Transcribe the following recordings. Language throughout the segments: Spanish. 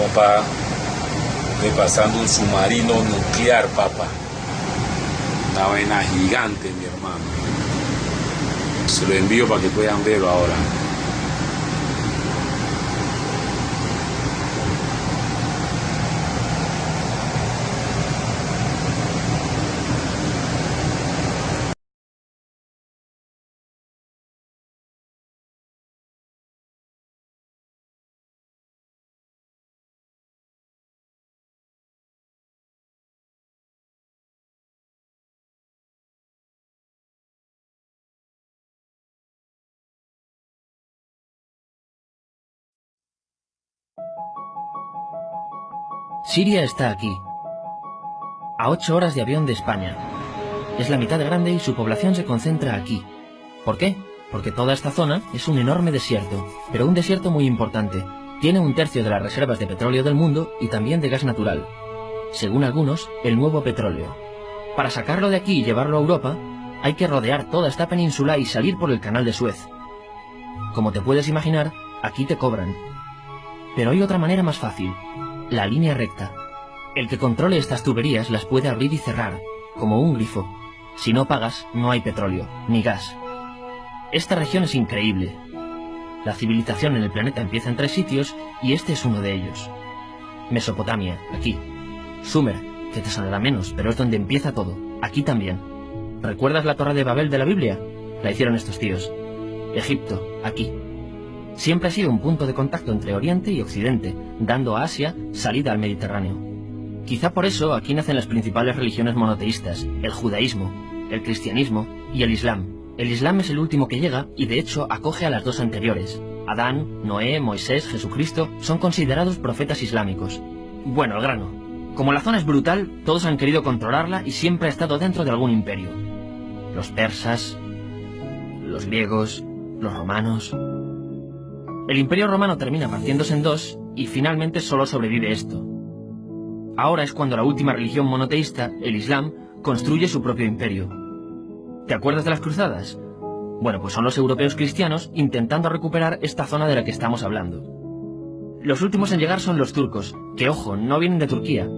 pa, estoy pasando un submarino nuclear, papá. Una vaina gigante, mi hermano. Se lo envío para que puedan verlo ahora. Siria está aquí, a 8 horas de avión de España. Es la mitad grande y su población se concentra aquí. ¿Por qué? Porque toda esta zona es un enorme desierto, pero un desierto muy importante. Tiene 1/3 de las reservas de petróleo del mundo y también de gas natural. Según algunos, el nuevo petróleo. Para sacarlo de aquí y llevarlo a Europa, hay que rodear toda esta península y salir por el canal de Suez. Como te puedes imaginar, aquí te cobran. Pero hay otra manera más fácil. La línea recta. El que controle estas tuberías las puede abrir y cerrar, como un grifo. Si no pagas, no hay petróleo, ni gas. Esta región es increíble. La civilización en el planeta empieza en 3 sitios y este es uno de ellos. Mesopotamia, aquí. Sumer, que te sonará menos, pero es donde empieza todo. Aquí también. ¿Recuerdas la Torre de Babel de la Biblia? La hicieron estos tíos. Egipto, aquí. Siempre ha sido un punto de contacto entre Oriente y Occidente, dando a Asia salida al Mediterráneo. Quizá por eso aquí nacen las principales religiones monoteístas, el judaísmo, el cristianismo y el islam. El islam es el último que llega y de hecho acoge a las 2 anteriores. Adán, Noé, Moisés, Jesucristo son considerados profetas islámicos. Bueno, al grano. Como la zona es brutal, todos han querido controlarla y siempre ha estado dentro de algún imperio. Los persas, los griegos, los romanos. El Imperio Romano termina partiéndose en 2 y finalmente solo sobrevive esto. Ahora es cuando la última religión monoteísta, el Islam, construye su propio imperio. ¿Te acuerdas de las cruzadas? Bueno, pues son los europeos cristianos intentando recuperar esta zona de la que estamos hablando. Los últimos en llegar son los turcos, que ojo, no vienen de Turquía,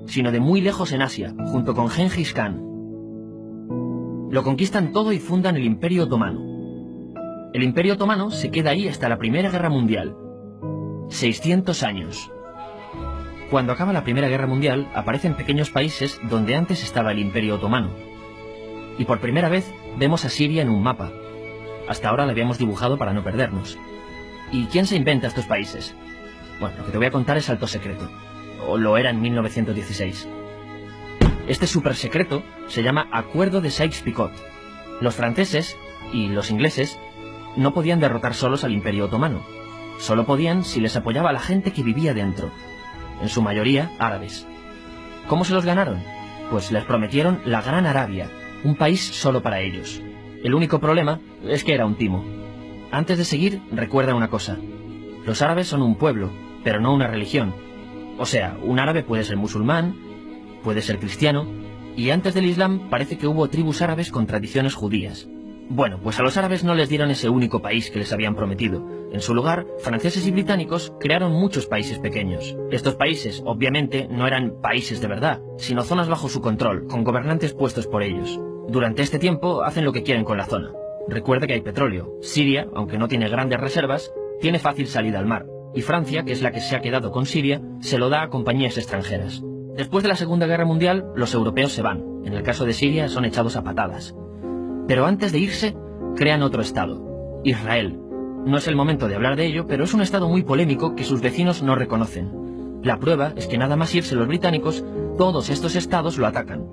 sino de muy lejos en Asia, junto con Gengis Khan. Lo conquistan todo y fundan el Imperio Otomano. El Imperio Otomano se queda ahí hasta la Primera Guerra Mundial. 600 años. Cuando acaba la Primera Guerra Mundial, aparecen pequeños países donde antes estaba el Imperio Otomano. Y por primera vez vemos a Siria en un mapa. Hasta ahora la habíamos dibujado para no perdernos. ¿Y quién se inventa estos países? Bueno, lo que te voy a contar es alto secreto. O lo era en 1916. Este súper secreto se llama Acuerdo de Sykes-Picot. Los franceses y los ingleses no podían derrotar solos al Imperio Otomano. Solo podían si les apoyaba la gente que vivía dentro. En su mayoría, árabes. ¿Cómo se los ganaron? Pues les prometieron la Gran Arabia, un país solo para ellos. El único problema es que era un timo. Antes de seguir, recuerda una cosa. Los árabes son un pueblo, pero no una religión. O sea, un árabe puede ser musulmán, puede ser cristiano, y antes del Islam parece que hubo tribus árabes con tradiciones judías. Bueno, pues a los árabes no les dieron ese único país que les habían prometido. En su lugar, franceses y británicos crearon muchos países pequeños. Estos países, obviamente, no eran países de verdad, sino zonas bajo su control, con gobernantes puestos por ellos. Durante este tiempo hacen lo que quieren con la zona. Recuerda que hay petróleo. Siria, aunque no tiene grandes reservas, tiene fácil salida al mar. Y Francia, que es la que se ha quedado con Siria, se lo da a compañías extranjeras. Después de la Segunda Guerra Mundial, los europeos se van. En el caso de Siria, son echados a patadas. Pero antes de irse, crean otro estado, Israel. No es el momento de hablar de ello, pero es un estado muy polémico que sus vecinos no reconocen. La prueba es que nada más irse los británicos, todos estos estados lo atacan.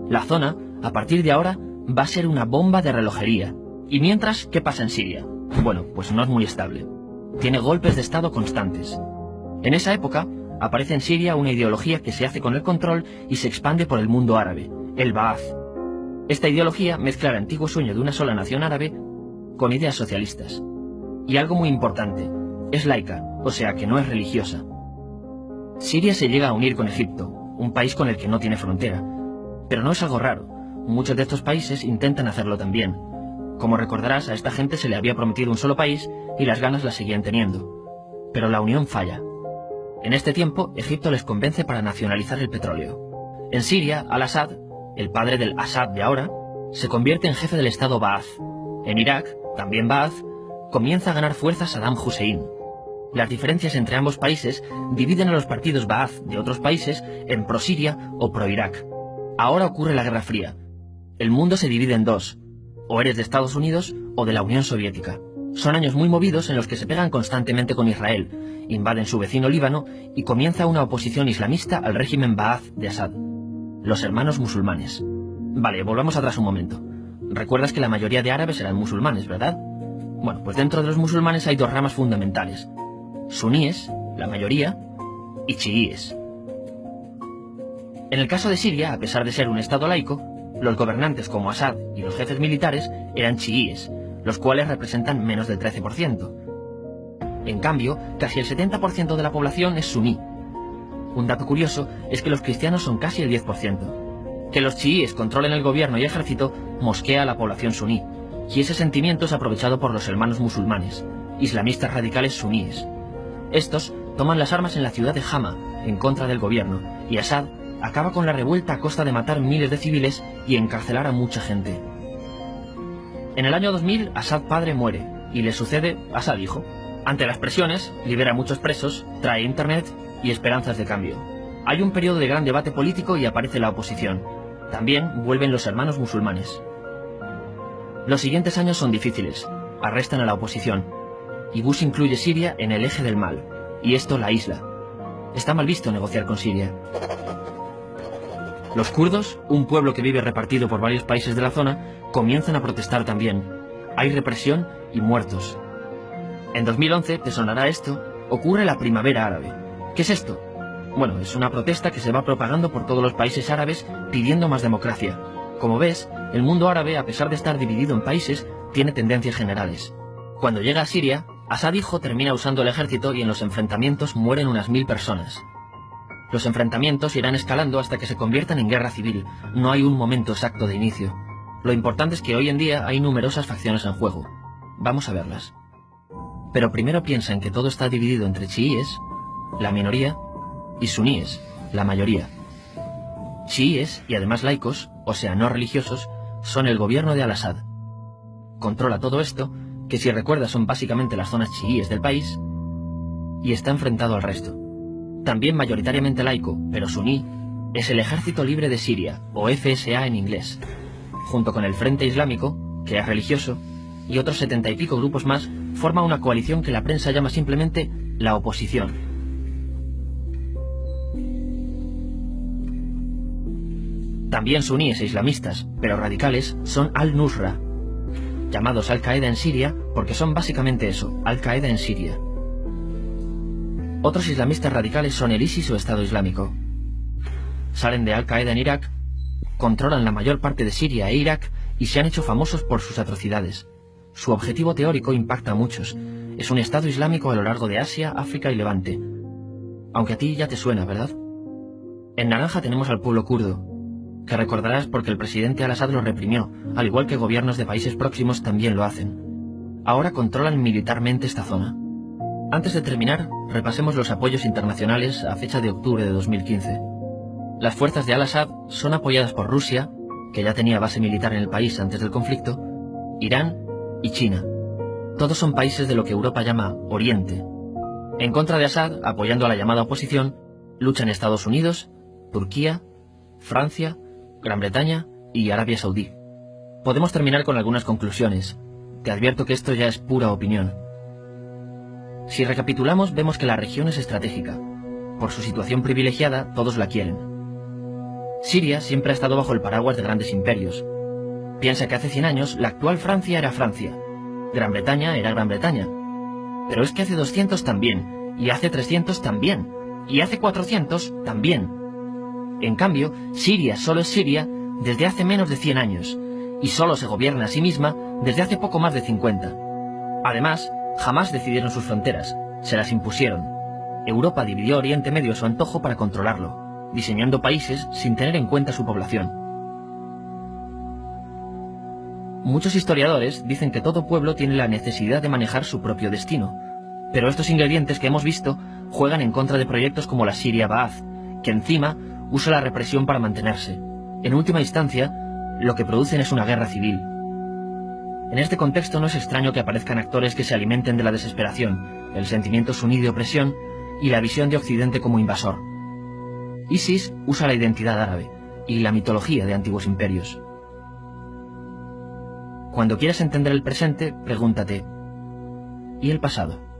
La zona, a partir de ahora, va a ser una bomba de relojería. Y mientras, ¿qué pasa en Siria? Bueno, pues no es muy estable. Tiene golpes de estado constantes. En esa época, aparece en Siria una ideología que se hace con el control y se expande por el mundo árabe, el Ba'ath. Esta ideología mezcla el antiguo sueño de una sola nación árabe con ideas socialistas. Y algo muy importante, es laica, o sea que no es religiosa. Siria se llega a unir con Egipto, un país con el que no tiene frontera. Pero no es algo raro, muchos de estos países intentan hacerlo también. Como recordarás, a esta gente se le había prometido un solo país y las ganas las seguían teniendo. Pero la unión falla. En este tiempo, Egipto les convence para nacionalizar el petróleo. En Siria, Al-Assad, el padre del Assad de ahora, se convierte en jefe del Estado Ba'ath. En Irak, también Ba'ath, comienza a ganar fuerza Saddam Hussein. Las diferencias entre ambos países dividen a los partidos Ba'ath de otros países en pro-Siria o pro-Irak. Ahora ocurre la Guerra Fría. El mundo se divide en dos: o eres de Estados Unidos o de la Unión Soviética. Son años muy movidos en los que se pegan constantemente con Israel, invaden su vecino Líbano y comienza una oposición islamista al régimen Ba'ath de Assad, los hermanos musulmanes. Vale, volvamos atrás un momento. Recuerdas que la mayoría de árabes eran musulmanes, ¿verdad? Bueno, pues dentro de los musulmanes hay dos ramas fundamentales: suníes, la mayoría, y chiíes. En el caso de Siria, a pesar de ser un estado laico, los gobernantes como Assad y los jefes militares eran chiíes, los cuales representan menos del 13%. En cambio, casi el 70% de la población es suní. Un dato curioso es que los cristianos son casi el 10%. Que los chiíes controlen el gobierno y ejército mosquea a la población suní, y ese sentimiento es aprovechado por los hermanos musulmanes, islamistas radicales suníes. Estos toman las armas en la ciudad de Hama, en contra del gobierno, y Assad acaba con la revuelta a costa de matar miles de civiles y encarcelar a mucha gente. En el año 2000, Assad padre muere, y le sucede Assad hijo. Ante las presiones, libera a muchos presos, trae internet y esperanzas de cambio. Hay un periodo de gran debate político y aparece la oposición. También vuelven los hermanos musulmanes. Los siguientes años son difíciles. Arrestan a la oposición. Y Bush incluye Siria en el eje del mal, y esto la aísla. Está mal visto negociar con Siria. Los kurdos, un pueblo que vive repartido por varios países de la zona, comienzan a protestar también. Hay represión y muertos. En 2011, te sonará esto, ocurre la Primavera Árabe. ¿Qué es esto? Bueno, es una protesta que se va propagando por todos los países árabes pidiendo más democracia. Como ves, el mundo árabe, a pesar de estar dividido en países, tiene tendencias generales. Cuando llega a Siria, Assad hijo termina usando el ejército y en los enfrentamientos mueren unas 1000 personas. Los enfrentamientos irán escalando hasta que se conviertan en guerra civil. No hay un momento exacto de inicio. Lo importante es que hoy en día hay numerosas facciones en juego. Vamos a verlas. Pero primero piensa en que todo está dividido entre chiíes, la minoría, y suníes, la mayoría. Chiíes, y además laicos, o sea, no religiosos, son el gobierno de Al-Assad. Controla todo esto, que si recuerdas son básicamente las zonas chiíes del país, y está enfrentado al resto. También mayoritariamente laico, pero suní, es el Ejército Libre de Siria, o FSA en inglés, junto con el Frente Islámico, que es religioso, y otros 70 y pico grupos más, forma una coalición que la prensa llama simplemente la oposición. También suníes e islamistas, pero radicales, son Al-Nusra, llamados Al-Qaeda en Siria porque son básicamente eso, Al-Qaeda en Siria. Otros islamistas radicales son el ISIS o Estado Islámico. Salen de Al-Qaeda en Irak, controlan la mayor parte de Siria e Irak y se han hecho famosos por sus atrocidades. Su objetivo teórico impacta a muchos. Es un Estado Islámico a lo largo de Asia, África y Levante. Aunque a ti ya te suena, ¿verdad? En naranja tenemos al pueblo kurdo, que recordarás porque el presidente Al-Assad lo reprimió, al igual que gobiernos de países próximos también lo hacen. Ahora controlan militarmente esta zona. Antes de terminar, repasemos los apoyos internacionales a fecha de octubre de 2015. Las fuerzas de Al-Assad son apoyadas por Rusia, que ya tenía base militar en el país antes del conflicto, Irán y China. Todos son países de lo que Europa llama Oriente. En contra de Assad, apoyando a la llamada oposición, luchan Estados Unidos, Turquía, Francia, Gran Bretaña y Arabia Saudí. Podemos terminar con algunas conclusiones. Te advierto que esto ya es pura opinión. Si recapitulamos, vemos que la región es estratégica. Por su situación privilegiada, todos la quieren. Siria siempre ha estado bajo el paraguas de grandes imperios. Piensa que hace 100 años la actual Francia era Francia. Gran Bretaña era Gran Bretaña. Pero es que hace 200 también, y hace 300 también, y hace 400 también. En cambio, Siria solo es Siria desde hace menos de 100 años, y solo se gobierna a sí misma desde hace poco más de 50. Además, jamás decidieron sus fronteras, se las impusieron. Europa dividió Oriente Medio a su antojo para controlarlo, diseñando países sin tener en cuenta su población. Muchos historiadores dicen que todo pueblo tiene la necesidad de manejar su propio destino, pero estos ingredientes que hemos visto juegan en contra de proyectos como la Siria Ba'ath, que encima usa la represión para mantenerse. En última instancia, lo que producen es una guerra civil. En este contexto no es extraño que aparezcan actores que se alimenten de la desesperación, el sentimiento suní de opresión y la visión de Occidente como invasor. ISIS usa la identidad árabe y la mitología de antiguos imperios. Cuando quieras entender el presente, pregúntate, ¿y el pasado?